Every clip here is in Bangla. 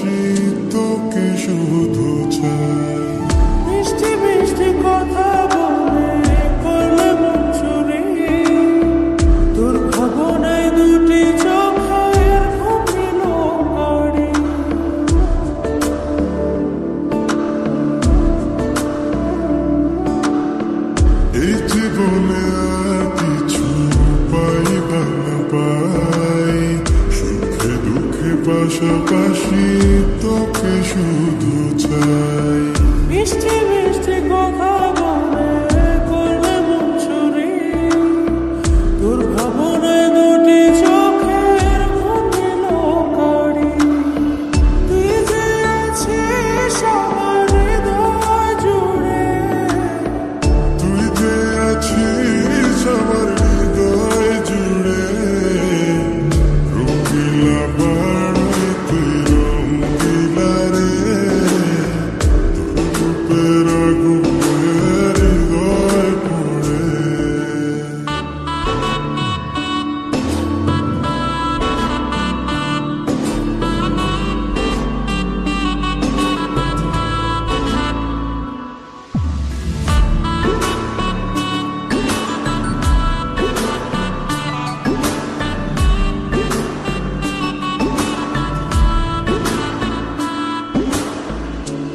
পাশাপাশি তোকে শুধু চাই। মিষ্টি মিষ্টি কথা বলে করলে মন চুরি, তোর ভাবনায় দুটি চোখের ঘুমিল গাড়ি। এই জীবনে আর কিছু পাই বা না পাই, সুখে দুঃখে পাশাপাশি তোকে শুধু চাই। মিষ্টি মিষ্টি কথা বলে করলে মন চুরি, তোর ভাবনায় দুটি চোখের ঘুমিল গাড়ি। তুই যে আছিস আমার হৃদয় জুড়ে, তুই যে আছিস আমার হৃদয় জুড়ে, রঙিলা বাড়াই তুই রঙিলা রে, তোর রূপের আগুনে হৃদয় পড়ে।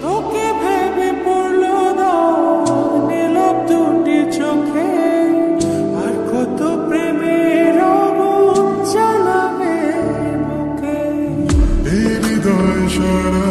তোকে ভেবে পড়লো দাগ নীরব দুটি চোখে, আর কত প্রেমের আগুন জ্বালাবে বুকে। এই হৃদয় সারা